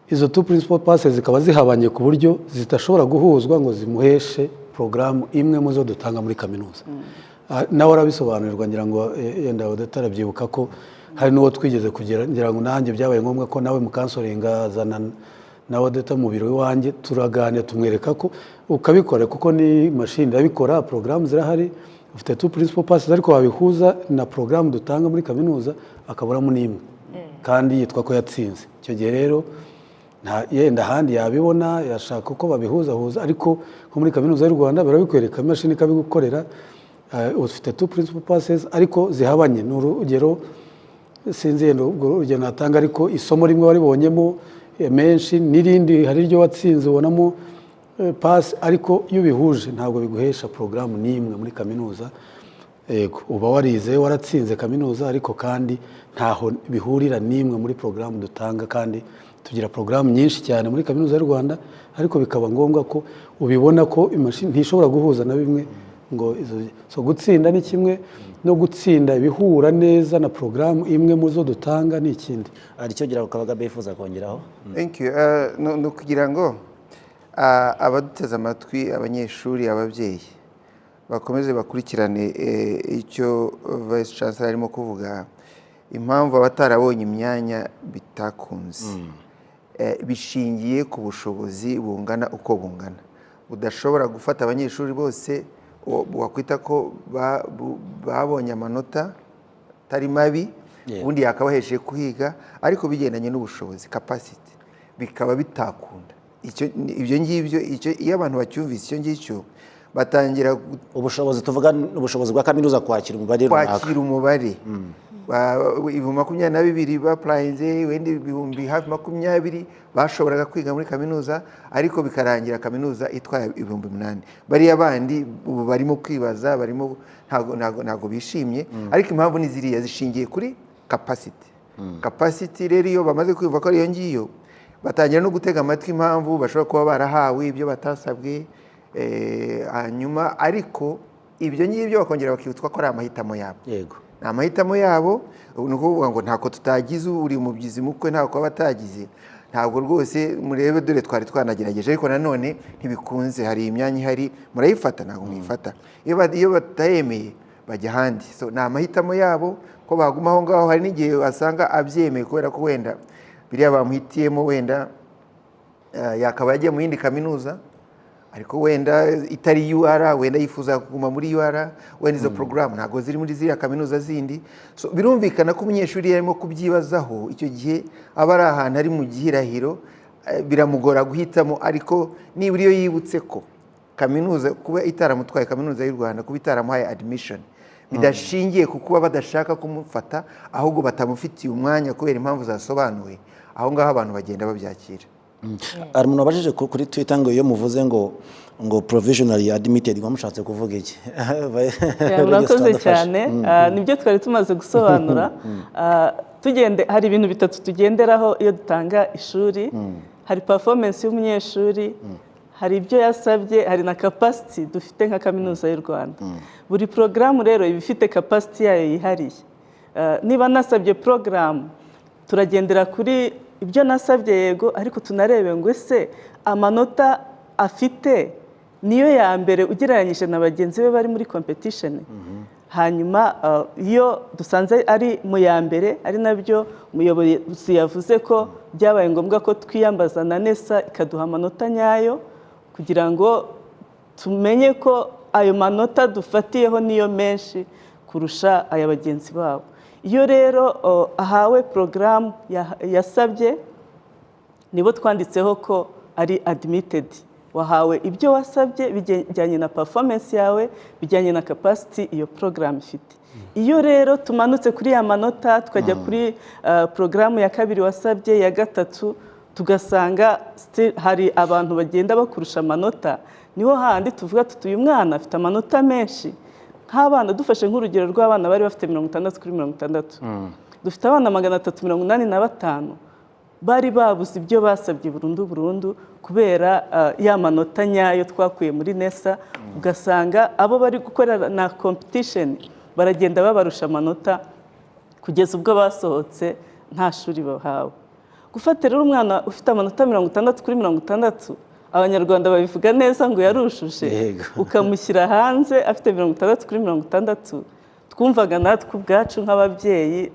Izo 2 principal passes zikaba zihabanye ku buryo zitashobora guhuzwa ngo zimuheshe programu imwe mu zo dutanga muri kaminuza. Nawe arabisobanurirwa, ngira ngo yenda Odette arabyibuka ko hari n'uwo twigeze kugera, ngira ngo nanjye byabaye ngombwa ko nawe mukansoringa azana nawe Odette mu biro iwanjye, turaganira tumwereka ko ukabikora, kuko ni machine irabikora, programu zirahari, ufite 2 principal passes ariko wabihuza na programu dutanga muri kaminuza akaburamo n'imwe kandi yitwa ko yatsinze. Icyo gihe rero yenda ahandi yabibona yashaka uko babihuzahuza, ariko nko muri kaminuza y'u Rwanda barabikwereka, imashini ikabigukorera. Ufite 2 principal passes ariko zihabanye. Ni urugero sinzi yenda ubwo urugero natanga, ariko isomo rimwe waribonyemo menshi n'irindi hari iryo watsinze ubonamo pass, ariko iyo bihuje ntabwo biguhesha programu n'imwe muri kaminuza. Uba warize waratsinze kaminuza, ariko kandi ntaho bihurira n'imwe muri programu dutanga, kandi tugira porogaramu nyinshi cyane muri kaminuza y'u Rwanda ariko bikaba ngombwa ko ubibona ko imashini ntishobora guhuza na bimwe ngo so gutsinda ni kimwe no gutsinda ibihura neza na porogaramu imwe mu zo dutanga ni ikindi. Ari cyo gira ukabaga bifuza kongeraho. Thank you. No kugira ngo abaduteze amatwi abanyeshuri ababyeyi bakomeze bakurikirane icyo Vice Chancellor arimo kuvuga, impamvu abatarabonye imyanya bitakunze bishingiye ku bushobozi bungana uko bungana. Udashobora gufata abanyeshuri bose wakwita ko babonye amanota atari mabi ubundi yakabahesheje kuhiga, ariko bigendanye n'ubushobozi capacity bikaba bitakunda. Ibyo ngibyo iyo abantu bacyumvise icyo ngicyo batangira ubushobozi, tuvuga ubushobozi bwa kaminuza kwakira umubare runaka, kwakira umubare 22 bapurayinze, wenda ibihumbi hafi 20 bashoboraga kwiga muri kaminuza, ariko bikarangira kaminuza itwaye 8,000. Bariya bandi ubu barimo kwibaza, barimo ntago bishimye, ariko impamvu ni ziriya zishingiye kuri capacity. Capacity rero iyo bamaze kwumva ko ariyo ngiyo, batangira no gutega amatwi impamvu bashobora kuba barahawe ibyo batasabwe, hanyuma ariko ibyo ngibyo bakongera bakibutwa ko ari amahitamo yabo. Yego, ni amahitamo yabo. Ni ukuvuga ngo ntako tutagize, uri umubyizi mukwe ntabwo kuba batagize, ntabwo rwose murebe dore twari twanagerageje, ariko nanone ntibikunze, hari imyanya ihari murayifata ntabwo mwifata. Iyo batayemeye bajya ahandi. So ni amahitamo yabo ko baguma aho ngaho. Hari n'igihe wasanga abyemeye kubera ko wenda biriya bamuhitiyemo wenda yakaba yagiye mu yindi kaminuza, ariko wenda itari UR, wenda yifuza kuguma muri UR, wenda izo porogaramu ntabwo ziri muri ziriya kaminuza zindi. So birumvikana ko umunyeshuri yarimo kubyibazaho, icyo gihe aba ari ahantu ari mu gihirahiro, biramugora guhitamo. Ariko nibura iyo yibutse ko kaminuza kuba itaramutwaye kaminuza y'u Rwanda, kuba itaramuhaye admission bidashingiye ku kuba badashaka kumufata, ahubwo batamufitiye umwanya kubera impamvu zasobanuwe, aho ngaho abantu bagenda babyakira. Ari umuntu wabajije kuri Twitter ngo iyo muvuze ngo provisionally admitted mwamushatse kuvuga iki? Murakoze cyane. Nibyo twari tumaze gusobanura. Hari ibintu bitatu tugenderaho iyo dutanga ishuri. Hari performance y'umunyeshuri, hari ibyo yasabye, hari na capacity dufite nka kaminuza y'u Rwanda. Buri porogaramu rero iba ifite capacity yayo yihariye. Niba nasabye porogaramu, turagendera kuri ibyo nasabye, yego, ariko tunarebe ngo ese amanota afite niyo ya mbere ugereranyije na bagenzi be bari muri competition. Hanyuma iyo dusanze ari mu ya mbere, ari nabyo umuyobozi yavuze ko byabaye ngombwa ko twiyambaza na neza ikaduha amanota nyayo, kugira ngo tumenye ko ayo manota dufatiyeho niyo menshi kurusha aya bagenzi babo. Iyo rero ahawe porogaramu yasabye, nibo twanditseho ko ari admitted. Wahawe ibyo wasabye bijyanye na performance yawe, bijyanye na capacity iyo porogaramu ifite. Iyo rero tumanutse kuri ya manota tukajya kuri porogaramu ya kabiri wasabye, ya gatatu, tugasanga hari abantu bagenda bakurusha amanota, niho handi tuvuga tuti uyu mwana afite amanota menshi. Nk'abana dufashe nk'urugero rw'abana bari bafite 60 kuri 60, dufite abana 385 bari babuze ibyo basabye burundu kubera ya manota nyayo twakuye muri neza. Ugasanga abo bari gukorera na competition baragenda babarusha amanota kugeza ubwo basohotse nta shuri bahawe. Gufata rero umwana ufite amanota 60 kuri 60, Abanyarwanda babivuga neza ngo yarushuje, ukamushyira hanze afite 60 kuri 60, twumvaga natwe ubwacu nk'ababyeyi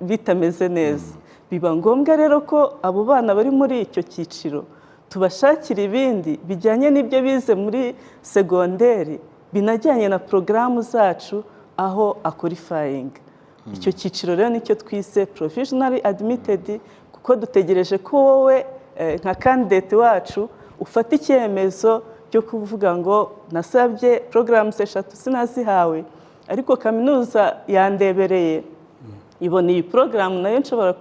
bitameze neza. Biba ngombwa rero ko abo bana bari muri icyo cyiciro tubashakira ibindi bijyanye n'ibyo bize muri segonderi, binajyanye na porogaramu zacu aho akorifaying. Icyo cyiciro rero nicyo twise provisionally admitted, kuko dutegereje ko wowe nka candidate wacu ufata icyemezo cyo kuvuga ngo nasabye porogaramu 3 sinazihawe, ariko kaminuza yandebereye ibona iyi porogaramu nayo nshobora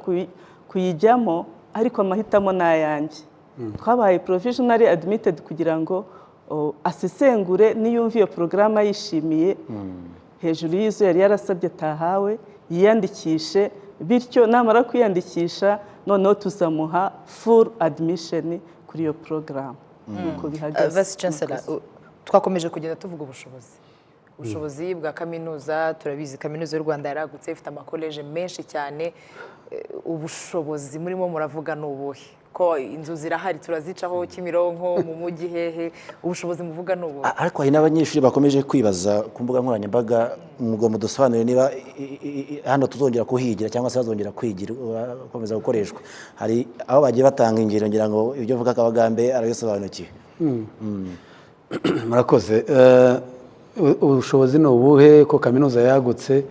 kuyijyamo, ariko amahitamo n'ayanjye. Twabaye provisionally admitted kugira ngo asesengure niyumva iyo porogaramu ayishimiye, hejuru y'izo yari yarasabye atahawe, yiyandikishe bityo namara kwiyandikisha noneho tuzamuha full admission kuri iyo porogaramu uko bihagaze. Vice Chancellor, twakomeje kugenda tuvuga ubushobozi bwa kaminuza. Turabizi kaminuza y'u Rwanda yaragutse, ifite amakoleje menshi cyane. Ubushobozi murimo muravuga ni ubuhe? Ko inzu zirahari turazicaho, Kimironko, mu mujyi hehe, ubushobozi muvuga ni ubuhe? Ariko hari n'abanyeshuri bakomeje kwibaza ku mbuga nkoranyambaga, ngo mudusobanurire niba hano tuzongera kuhigira cyangwa se bazongera kwigira gukomeza gukoreshwa. Hari aho bagiye batanga ingero, ngira ngo ibyo vuga Kabagambe arabisobanukiwe. Murakoze. Ubushobozi ni ubuhe ko kaminuza yagutse?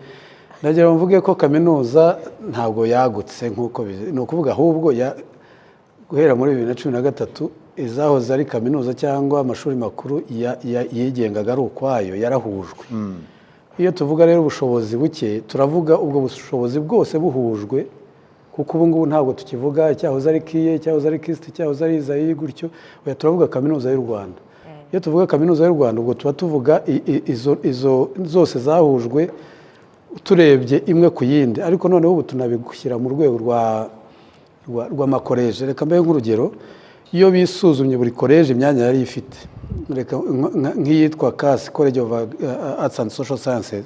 Ndagira mvuge ko kaminuza ntabwo yagutse nk'uko ni ukuvuga ahubwo guhera muri 2013 izahoze ari kaminuza cyangwa amashuri makuru yigengaga ari ukwayo yarahujwe. Iyo tuvuga rero ubushobozi buke, turavuga ubwo bushobozi bwose buhujwe, kuko ubu ngubu ntabwo tukivuga icyahoze ari kiye, icyahoze ari kisiti, icyahoze ari izayi gutyo. Oya, turavuga kaminuza y'u Rwanda. Iyo tuvuga kaminuza y'u Rwanda, ubwo tuba tuvuga izo zose zahujwe turebye imwe ku yindi. Ariko noneho ubu tunabigushyira mu rwego rw'amakoleje. Reka mbe nk'urugero, iyo bisuzumye buri koleje imyanya yari ifite, nk'iyitwa CAS, College of Arts and Social Sciences,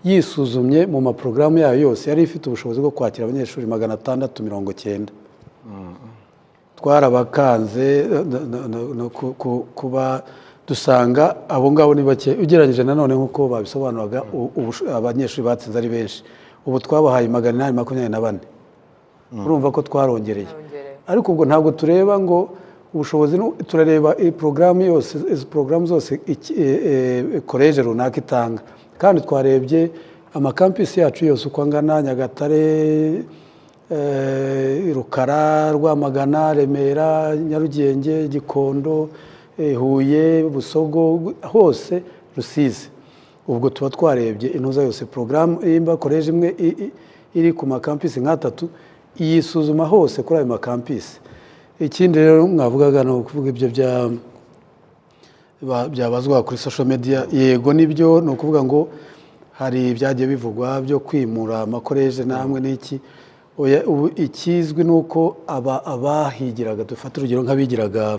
yisuzumye mu maporogaramu yayo yose yari ifite ubushobozi bwo kwakira abanyeshuri 690. Twarabakanze kuba dusanga abo ngabo ni bake ugereranyije nanone nk'uko babisobanuraga abanyeshuri batsinze ari benshi. Ubu twabahaye 824. Urumva ko twarongereye. Ariko ubwo ntabwo tureba ngo ubushobozi, turareba porogaramu yose, porogaramu zose koleje runaka itanga. Kandi twarebye amakampisi yacu yose uko angana: Nyagatare, Rukara, Rwamagana, Remera, Nyarugenge, Gikondo, Huye, Busogo, hose Rusizi. Ubwo tuba twarebye intuza yose porogaramu imba koleje imwe iri ku makampisi nk'atatu, yisuzuma hose kuri ayo makampisi. Ikindi rero mwavugaga no kuvuga ibyo byabazwa kuri social media. Yego nibyo, no kuvuga ngo hari ibyagiye bivugwa byo kwimura amakoleje namwe n'iki. Ikizwi nuko abahigiraga, dufata urugero nk'abigiraga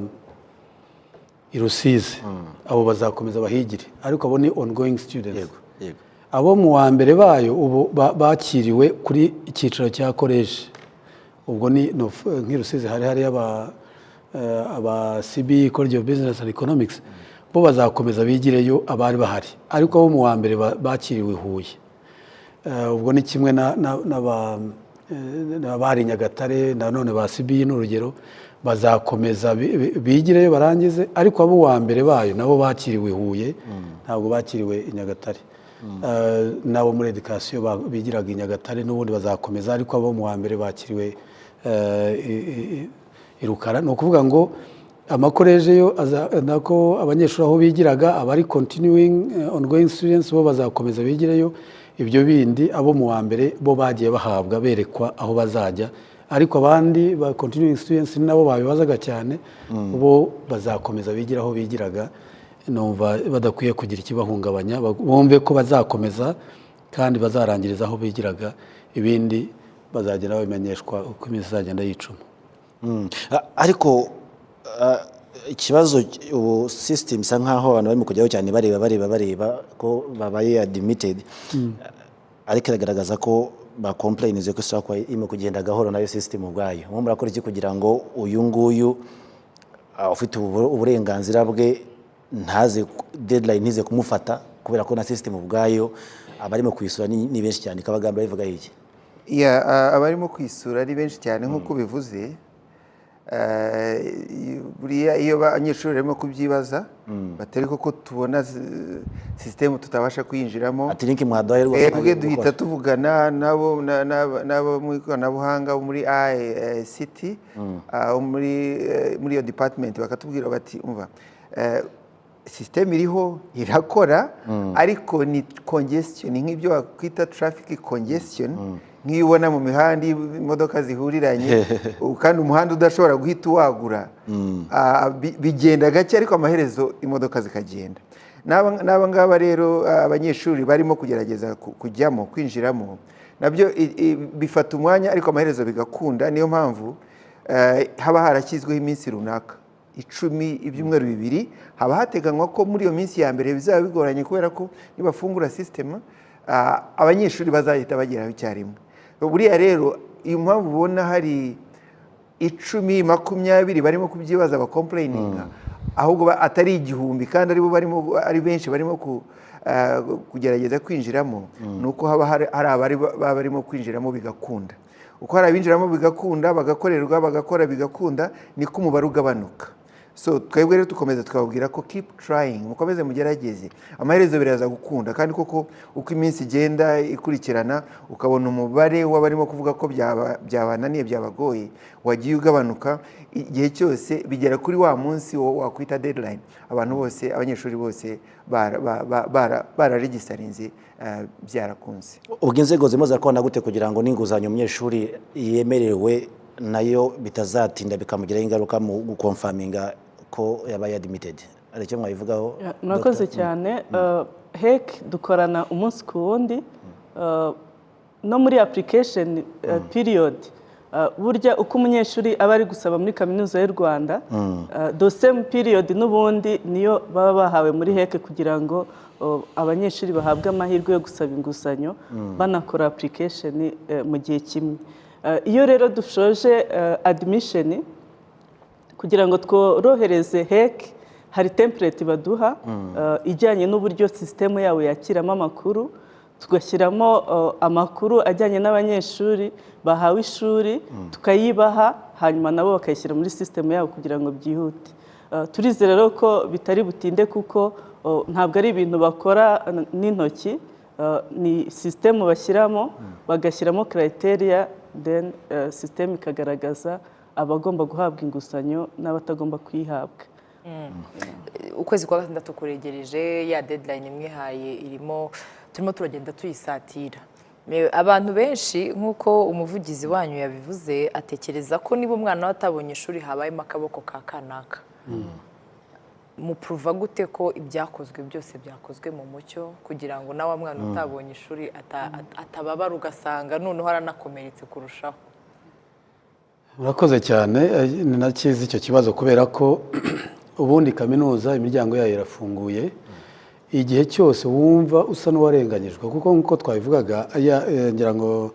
i Rusizi, abo bazakomeza bahigire, ariko abo ni ongoing students. Abo mu wa mbere bayo ubu bakiriwe kuri icyiciro cya koleje. Ubwo ni nk'i Rusizi hari aba CB, College of Business and Economics, bo bazakomeza bigireyo abari bahari, ariko abo mu wa mbere bakiriwe Huye. Ubwo ni kimwe n'abari Nyagatare nanone ba CB n'urugero, bazakomeza bigireyo barangize, ariko abo wa mbere bayo nabo bakiriwe Huye, ntabwo bakiriwe i Nyagatare. Nabo muri education bigiraga i Nyagatare n'ubundi bazakomeza, ariko abo mu wa mbere bakiriwe i Rukara. Ni ukuvuga ngo amakoleje yo nako abanyeshuri aho bigiraga abari continuing ongoing students bo bazakomeza bigireyo. Ibyo bindi abo mu wa mbere bo bagiye bahabwa berekwa aho bazajya, ariko abandi ba continuing students nabo babibazaga cyane, bo bazakomeza bigira aho bigiraga. Numva badakwiye kugira ikibahungabanya, bumve ko bazakomeza kandi bazarangiriza aho bigiraga, ibindi bazagenda babimenyeshwa uko iminsi izagenda yicuma. Ariko ikibazo ubu system isa nkaho abantu barimo kujyaho cyane bareba ko babaye admitted, ariko iragaragaza ko ba complainze ko isakwa irimo kugenda gahoro nayo system ubwayo. Mu murakora iki kugira ngo uyu nguyu ufite uburenganzira bwe ntaze deadline ntize kumufata, kubera ko na system ubwayo abarimo kwisura ni benshi cyane? Kabagambe bivuga iki? Abarimo kwisura ari benshi cyane nk'uko bivuze. Buriya iyo abanyeshuri barimo kubyibaza batari ko tubona system tutabasha kuyinjiramo, ati link mwadoye rwose twebwe duhita tuvugana nabo mu ikoranabuhanga muri ICT, muri iyo department, bakatubwira bati umva system iriho irakora, ariko ni congestion, nk'ibyo wakwita traffic congestion, nk'iyo ubona mu mihanda imodoka zihuriranye kandi umuhanda udashobora guhita uwagura, bigenda gake ariko amaherezo imodoka zikagenda. n'aba ngaba rero abanyeshuri barimo kugerageza kujyamo kwinjiramo nabyo bifata umwanya ariko amaherezo bigakunda. niyo mpamvu haba harashyizweho iminsi runaka 10 ibyumweru 2 haba hateganywa ko muri iyo minsi ya mbere bizaba bigoranye kubera ko nibafungura system abanyeshuri bazahita bageraho icyarimwe. Buriya rero iyo mpamvu ubona hari 10-20 barimo kubyibaza complaininga ahubwo atari 1000 kandi ari benshi barimo kugerageza kwinjiramo nuko haba hari abari barimo kwinjiramo bigakunda. Uko hari abinjiramo bigakunda bagakorerwa bagakora bigakunda niko umubare ugabanuka. So twebwe rero tukomeza tukababwira ko keep trying, mukomeze mugerageze, amaherezo biraza gukunda. Kandi koko uko iminsi igenda ikurikirana ukabona umubare w'abarimo kuvuga ko byabananiye byabagoye wagiye ugabanuka, igihe cyose bigera kuri wa munsi wakwita deadline abantu bose abanyeshuri bose bararegistarinze byarakunze. Ubwo inzego zimwe zarakora gute kugira ngo n'inguzanyo umunyeshuri yemerewe nayo bitazatinda bikamugiraho ingaruka mu gukonfaminga ko yabaye admitted? Ari cyo mwabivugaho? Murakoze cyane. HEC dukorana umunsi ku wundi no muri application period. Burya uko umunyeshuri aba ari gusaba muri kaminuza y'u Rwanda the same period n'ubundi niyo baba bahawe muri HEC kugira ngo abanyeshuri bahabwe amahirwe yo gusaba inguzanyo banakora application mu gihe kimwe. Iyo rero dushoje admission kugira ngo tworohereze HEC hari template baduha ijyanye n'uburyo system yabo yakiramo amakuru, tugashyiramo amakuru ajyanye n'abanyeshuri bahawe ishuri tukayibaha hanyuma nabo bakayishyira muri system yabo kugira ngo byihute. Turizera rero ko bitari butinde kuko ntabwo ari ibintu bakora n'intoki, ni system bashyiramo bagashyiramo criteria then system ikagaragaza abagomba guhabwa inguzanyo n'abatagomba kuyihabwa. Ukwezi kwa 6 kuregereje, ya deadline imwihaye turimo turagenda tuyisatira. Abantu benshi nk'uko umuvugizi wanyu yabivuze atekereza ko niba umwana watabonye ishuri habayemo akaboko ka kanaka. Muprova gute ko ibyakozwe byose byakozwe mu mucyo kugira ngo nawe mwana utabonye ishuri atababara ugasanga noneho aranakomeretse kurushaho? Murakoze cyane. Ni nakizi icyo kibazo kubera ko ubundi kaminuza imiryango yayo irafunguye igihe cyose wumva usa n'uwarenganyijwe, kuko nk'uko twabivugaga ngira ngo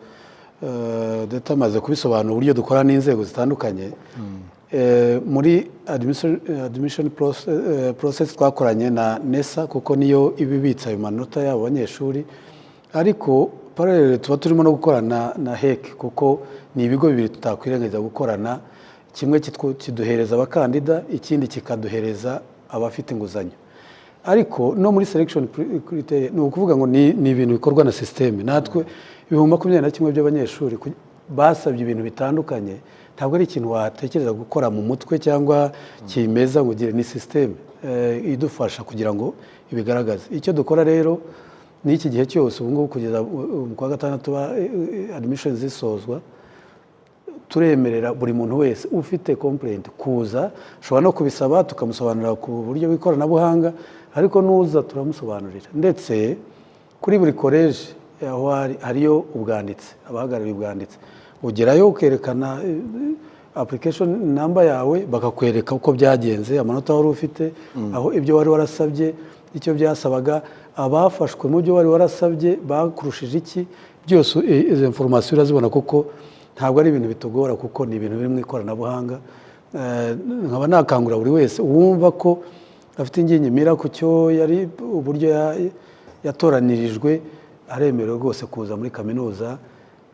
dutamaze kubisobanura uburyo dukora n'inzego zitandukanye. Muri admission process twakoranye na neza kuko niyo ibibitsa ayo manota y'abo banyeshuri, ariko parallel tuba turimo no gukorana na HEC kuko ni ibigo bibiri tutakwirengagiza gukorana. Kimwe kiduhereza abakandida, ikindi kikaduhereza abafite inguzanyo. Ariko no muri selection criteria ni ukuvuga ngo ni ibintu bikorwa na system. Natwe 21 by'abanyeshuri basabye ibintu bitandukanye, ntabwo ari ikintu watekereza gukora mu mutwe cyangwa kimeza ngo ugire, ni system idufasha kugira ngo ibigaragaze. Icyo dukora rero ni iki gihe cyose ubu ngubu kugeza mu kwa 6 admission zisozwa, turemerera buri muntu wese ufite complaint kuza, ushobora no kubisaba tukamusobanurira ku buryo bw'ikoranabuhanga, ariko nuza turamusobanurira. Ndetse kuri buri college aho hariyo ubwanditse, abahagarariye ubwanditse, ugerayo ukerekana application number yawe bakakwereka uko byagenze, amanota wari ufite, aho ibyo wari warasabye, icyo byasabaga, abafashwe mu byo wari warasabye bakurushije iki, byose izo information urazibona kuko ntabwo ari ibintu bitugora kuko ni ibintu biri mu ikoranabuhanga. Nkaba nakangura buri wese wumva ko afite ingingimira ku cyo yari uburyo yatoranirijwe aremerewe rwose kuza muri kaminuza.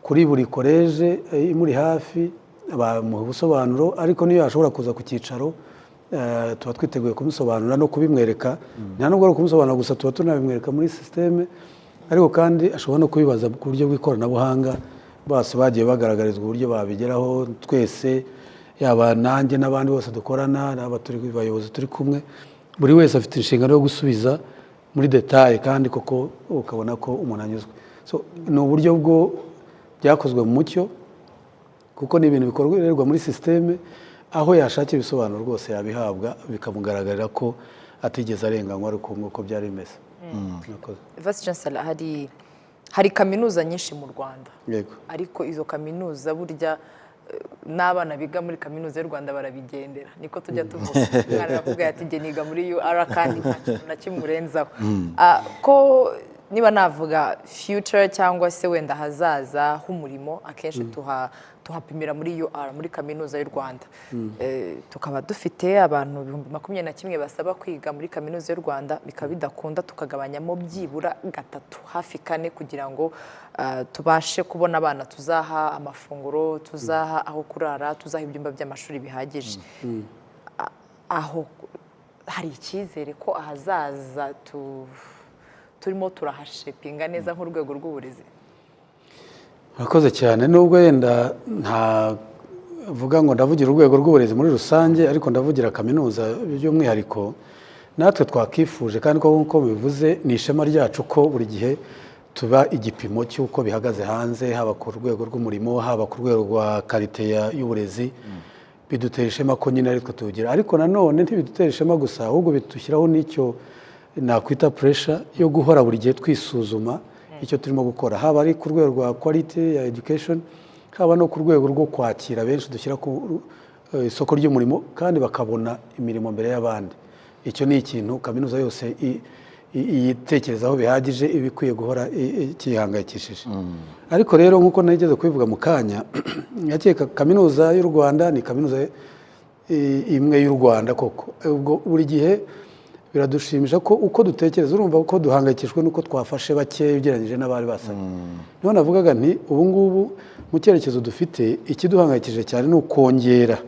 Kuri buri college imuri hafi bamuha ubusobanuro, ariko niyo yashobora kuza ku cyicaro tuba twiteguye kumusobanurira no kubimwereka. Nta nubwo ari kumusobanura gusa, tuba tunabimwereka muri systeme, ariko kandi ashobora no kubibaza ku buryo bw'ikoranabuhanga. Bose bagiye bagaragarizwa uburyo babigeraho, twese yaba nanjye n'abandi bose dukorana bayobozi turi kumwe, buri wese afite inshingano yo gusubiza muri detail kandi koko ukabona ko umuntu anyuzwe. So ni uburyo bwo byakozwe mu mucyo kuko ni ibintu bikorerwa muri systeme, aho yashakira ibisobanuro rwose yabihabwa, bikamugaragarira ko atigeze arenganywa ariko nk'uko byari bimeze. Vice Chancellor, hari kaminuza nyinshi mu Rwanda, Yego. ariko izo kaminuza burya n'abana biga muri kaminuza y'u Rwanda barabigendera, niko tujya tuvuga. Umwana aravuga ati njye niga muri UR kandi nta kintu na kimwe urenzaho. Ko niba navuga future cyangwa se wenda hazaza h'umurimo, akenshi tuhapimira muri UR, muri kaminuza y'u Rwanda. Tukaba dufite abantu 21,000 basaba kwiga muri kaminuza y'u Rwanda, bikaba bidakunda tukagabanyamo byibura 3 hafi 4 kugira ngo tubashe kubona abana tuzaha amafunguro, tuzaha aho kurara, tuzaha ibyumba by'amashuri bihagije. Aho hari icyizere ko ahazaza turimo turahashepinga neza nk'urwego rw'uburezi. Murakoze cyane, nubwo yenda ntavuga ngo ndavugira urwego rw'uburezi muri rusange, ariko ndavugira kaminuza by'umwihariko. Natwe twakifuje kandi nk'uko bivuze ni ishema ryacu ko buri gihe tuba igipimo cy'uko bihagaze hanze, haba ku rwego rw'umurimo, haba ku rwego rwa karite y'uburezi. Bidutera ishema ko nyine aritwo tugira, ariko nanone ntibidutera ishema gusa, ahubwo bidushyiraho n'icyo nakwita pressure yo guhora buri gihe twisuzuma icyo turimo gukora, haba ari ku rwego rwa quality ya education, haba no ku rwego rwo kwakira benshi dushyira ku isoko ry'umurimo kandi bakabona imirimo mbere y'abandi. Icyo ni ikintu kaminuza yose yitekerezaho bihagije, ibikwiye guhora kihangayikishije. Ariko rero nk'uko nageze kubivuga mu kanya, yakeka kaminuza y'u Rwanda ni kaminuza imwe y'u Rwanda koko. Ubwo buri gihe biradushimisha ko uko dutekereza, urumva uko duhangayikishwe nuko twafashe bake ugereranyije n'abari basabye. Niho navugaga nti ubu ngubu mu cyerekezo dufite, ikiduhangayikishije cyane ni ukongera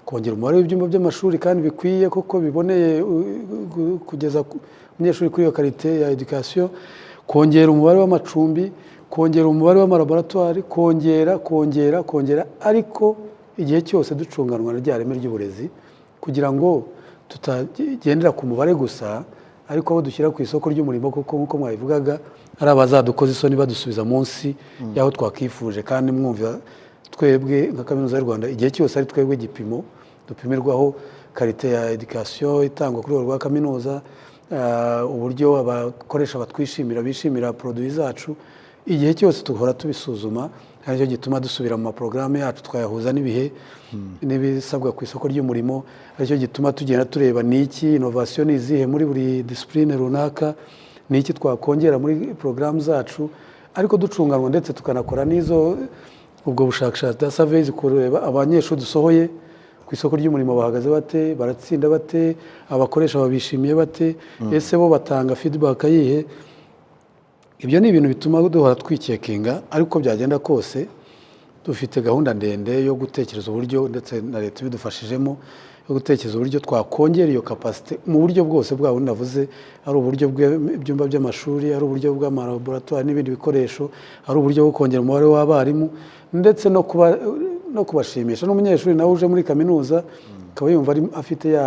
umubare w'ibyumba by'amashuri kandi bikwiye koko biboneye kugeza umunyeshuri kuri iyo karite ya education, kongera umubare w'amacumbi, kongera umubare w'amalaboratoire, kongera, ariko igihe cyose ducunganwa na rya reme ry'uburezi kugira ngo tutagendera ku mubare gusa, ariko abo dushyira ku isoko ry'umurimo kuko nk'uko mwabivugaga ari abazadukoza isoni badusubiza munsi y'aho twakifuje. Kandi mwumva twebwe nka kaminuza y'u Rwanda igihe cyose ari twebwe igipimo dupimirwaho karite ya education itangwa kuri rwa kaminuza, uburyo abakoresha batwishimira, bishimira produit zacu, igihe cyose tuhora tubisuzuma. Aricyo gituma dusubira mu maporogaramu yacu twayahuza n'ibihe n'ibisabwa ku isoko ry'umurimo. Aricyo gituma tugenda tureba niki innovation izihe muri buri discipline runaka, niki twakongera muri porogaramu zacu, ariko ducunganwa ndetse tukanakora n'izo ubwo bushakashatsi da surveys kureba abanyeshuri dusohoye ku isoko ry'umurimo bahagaze bate, baratsinda bate, abakoresha babishimiye bate, ese bo batanga feedback yihe. Ibyo ni ibintu bituma duhora twikekinga, ariko byagenda kose dufite gahunda ndende yo gutekereza uburyo, ndetse na leta bidufashijemo, yo gutekereza uburyo twakongera iyo capacity mu buryo bwose bwabo navuze, ari uburyo bw'ibyumba by'amashuri, ari uburyo bw'amalaboratoire n'ibindi bikoresho, ari uburyo bwo kongera umubare w'abarimu, ndetse no kubashimisha. N'umunyeshuri nawe uje muri kaminuza akaba yumva afite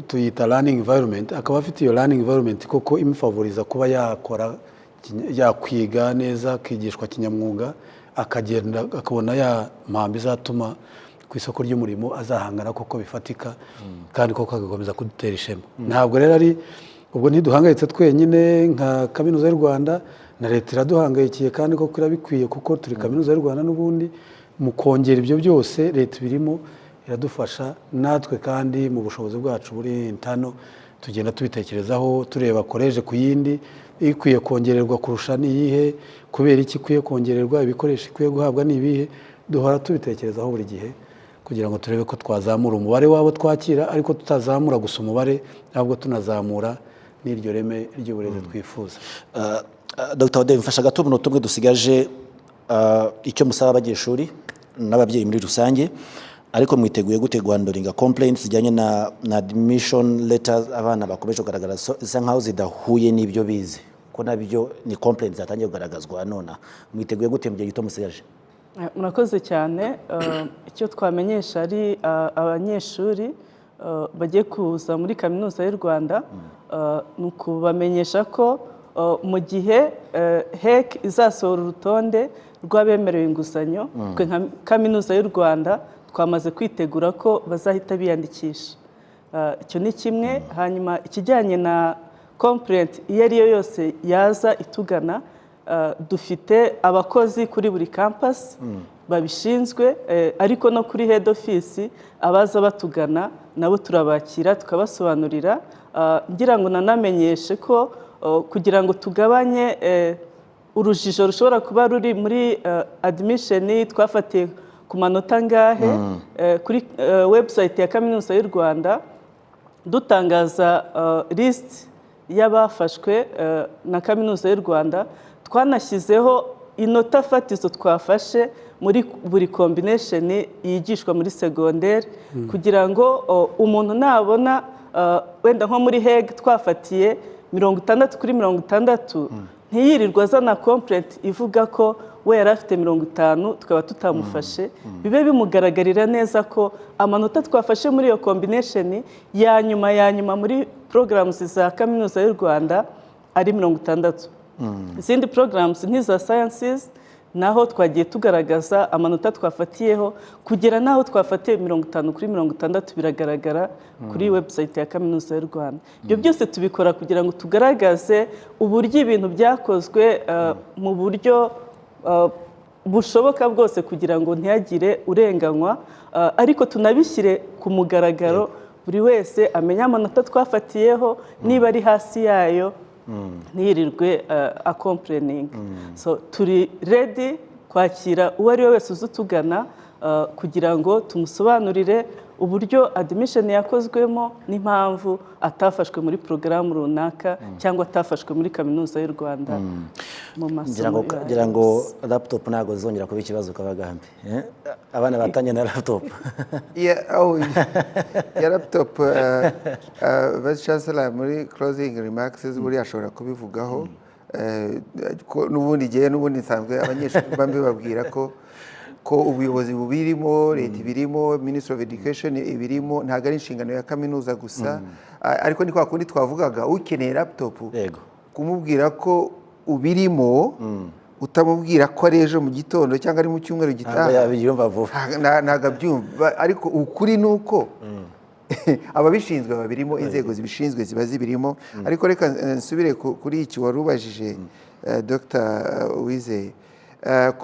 tuyita learning environment, akaba afite iyo learning environment koko imufavoriza kuba yakwiga neza, akigishwa kinyamwuga, akagenda akabona ya mpamvu izatuma ku isoko ry'umurimo azahangana koko bifatika, kandi koko agakomeza kudutera ishema. Ntabwo rero ari ubwo ntiduhangayitse twenyine nka kaminuza y'u Rwanda, na leta iraduhangayikiye kandi koko irabikwiye kuko turi kaminuza y'u Rwanda n'ubundi. Mu kongera ibyo byose leta birimo iradufasha, natwe kandi mu bushobozi bwacu buri intano tugenda tubitekerezaho, tureba koleje ku yindi ikwiye kongererwa kurusha niyihe, kubera iki ikwiye kongererwa, ibikoresho ikwiye guhabwa nibihe. Duhora tubitekerezaho buri gihe kugira ngo turebe ko twazamura umubare wabo twakira, ariko tutazamura gusa umubare, ahubwo tunazamura n'iryo reme ry'uburezi twifuza. Dr. Ode, mfasha gato umunota umwe dusigaje, icyo musaba abanyeshuri n'ababyeyi muri rusange, ariko mwiteguye gute guhandoringa complaints zijyanye na admission letters abana bakomeje kugaragara isa nkaho zidahuye n'ibyo bize, ko nabyo ni complaints zatangiye kugaragazwa none, mwiteguye gute mu gihe gito musigaje? Murakoze cyane. Icyo twamenyesha ari abanyeshuri bagiye kuza muri kaminuza y'u Rwanda, ni ukubamenyesha ko mu gihe HEC izasohora urutonde rw'abemerewe inguzanyo, twe nka kaminuza y'u Rwanda twamaze kwitegura ko bazahita biyandikisha. icyo ni kimwe. Hanyuma ikijyanye na complaint iyo ari yo yose yaza itugana, dufite abakozi kuri buri campus babishinzwe, ariko no kuri head office abaza batugana nabo turabakira tukabasobanurira. Ngira ngo nanamenyeshe ko kugira ngo tugabanye urujijo rushobora kuba ruri muri admission twafatiye ku manota ngahe, kuri website ya Kaminuza y'u Rwanda dutangaza list y'abafashwe na Kaminuza y'u Rwanda, twanashyizeho inota fatizo twafashe muri buri combination yigishwa muri secondaire, kugira ngo umuntu nabona wenda nko muri HEG twafatiye 60 kuri 60, ntiyirirwa azana complaint ivuga ko we yari afite 50 tukaba tutamufashe, bibe bimugaragarira neza ko amanota twafashe muri iyo combination ya nyuma muri programs za Kaminuza y'u Rwanda ari 60. Izindi programs nk'iza sciences naho twagiye tugaragaza amanota twafatiyeho, kugera naho twafatiye 50 kuri 60 biragaragara kuri website ya Kaminuza y'u Rwanda. Ibyo byose tubikora kugira ngo tugaragaze uburyo ibintu byakozwe mu buryo bushoboka bwose, kugira ngo ntihagire urenganywa, ariko tunabishyire ku mugaragaro, buri wese amenya amanota twafatiyeho, niba ari hasi yayo ntiyirirwe complaining. So turi ready kwakira uwo ari we wese uzutugana, kugira ngo tumusobanurire uburyo admission yakozwemo n'impamvu atafashwe muri porogaramu runaka cyangwa atafashwe muri Kaminuza y'u Rwanda mu masomo. Ngira ngo laptop ntago zongera kuba ikibazo kabagambe, abana batanye na laptop. Ya laptop Vice Chancellor muri closing remarks buri ashobora kubivugaho, n'ubundi gihe n'ubundi nsanzwe abanyeshuri bambe babwira ko ubuyobozi bubirimo, leta ibirimo, Ministry of Education ibirimo, ntago ari inshingano ya kaminuza gusa, ariko ni kwa kundi twavugaga ukeneye laptop kumubwira ko ubirimo, utamubwira ko ari ejo mu gitondo cyangwa ari mu cyumweru gitaha, yabyumva vuba, ntago abyumva. Ariko ukuri nuko ababishinzwe babirimo, inzego zibishinzwe ziba zibirimo. Ariko reka nsubire kuri iki warubajije Dr. Uwizeye.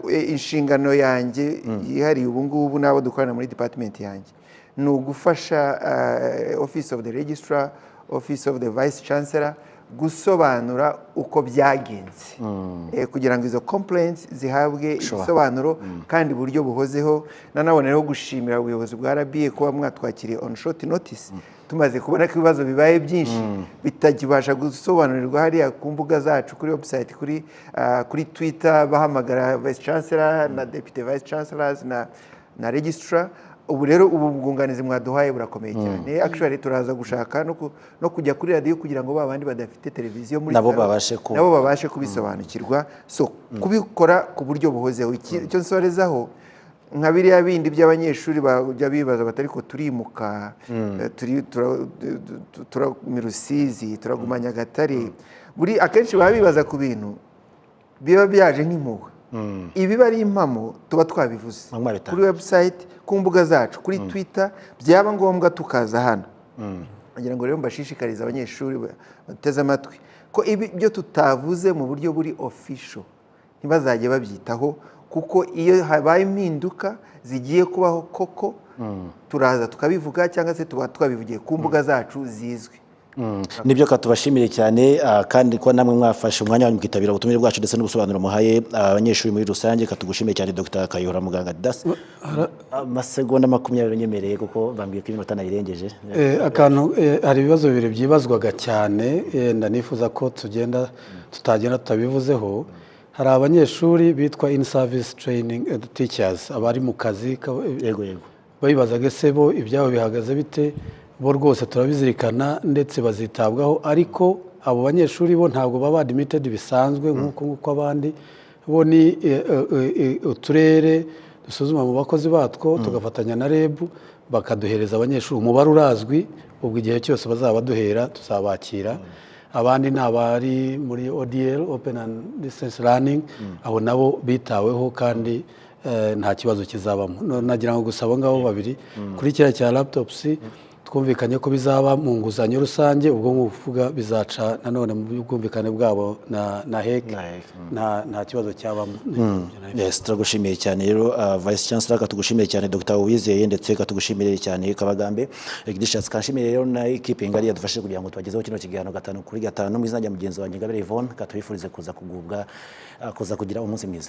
Inshingano yanjye yihariye ubu ngubu n'abo dukorana muri department yanjye ni ugufasha Office of the Registrar, Office of the Vice Chancellor gusobanura uko byagenze, kugira ngo izo complaints zihabwe isobanuro kandi buryo buhozeho. Nanone rero gushimira ubuyobozi bwa RBA kuba mwatwakiriye on short notice, tumaze kubona ko ibibazo bibaye byinshi bitakibasha gusobanurirwa hariya ku mbuga zacu, kuri website, kuri Twitter, bahamagara Vice Chancellor na Deputy Vice Chancellors na Registrar. Ubu rero ubu bwunganizi mwaduhaye burakomeye cyane. Actually turaza gushaka no kujya kuri radio kugira ngo babandi badafite televiziyo muri nabo babashe kubisobanukirwa, so kubikora ku buryo buhozeho. Icyo nsorezaho nka biriya bindi by'abanyeshuri bajya bibaza batari ko turimuka, turi Rusizi, turagumanya Gatare, buri akenshi baba bibaza ku bintu biba byaje nk'impuhwe. Ibi bari impamo tuba twabivuze kuri website, ku mbuga zacu, kuri Twitter, byaba ngombwa tukaza hano. Ngira ngo rero mbashishikariza abanyeshuri bateze amatwi ko ibi byo tutavuze mu buryo buri official ntibazajye babyitaho, kuko iyo habaye impinduka zigiye kubaho koko turaza tukabivuga, cyangwa se tuba twabivugiye ku mbuga zacu zizwi. Nibyo katubashimire cyane, kandi ko namwe mwafashe umwanya wanyu mukitabira ubutumire bwacu ndetse n'ubusobanuro muhaye abanyeshuri muri rusange. Katugushimiye cyane Dr. Kayihura Muganga Didas. Amasegonda 20 nyemereye kuko bambwiye ko iminota nayirengeje. Akantu hari ibibazo bibiri byibazwaga cyane, ndanifuza ko tutagenda tutabivuzeho. Hari abanyeshuri bitwa in service training teachers, abari mu kazi. Yego babibazaga se bo ibyabo bihagaze bite? Bo rwose turabizirikana ndetse bazitabwaho, ariko abo banyeshuri bo ntabwo baba admitted bisanzwe nk'uko abandi bo. Ni uturere dusuzuma mu bakozi batwo, tugafatanya na REB bakaduhereza abanyeshuri, umubare urazwi, ubwo igihe cyose bazaba baduhera tuzabakira. Abandi ni abari muri ODL, Open and Distance Learning, abo nabo bitaweho kandi nta kibazo kizabamo. Nagira ngo gusaba ngabo babiri kuri kiriya cya laptops twumvikanye ko bizaba mu nguzanyo rusange, ubwo nguvuga bizaca nanone mu bwumvikane bwabo na HEC, nta kibazo cyabamo. Yes, turagushimiye cyane rero Vice Chancellor, katugushimiye cyane Dr. Uwizeye, ndetse katugushimiye cyane Kabagambe Ignatius, kanshimiye rero na equipe ngari yadufashije kugira ngo tubagezeho kino kiganiro 5 kuri 5 mu izina rya mugenzi wanjye Ngabire Yvonne, katubifurize kuza kugira umunsi mwiza.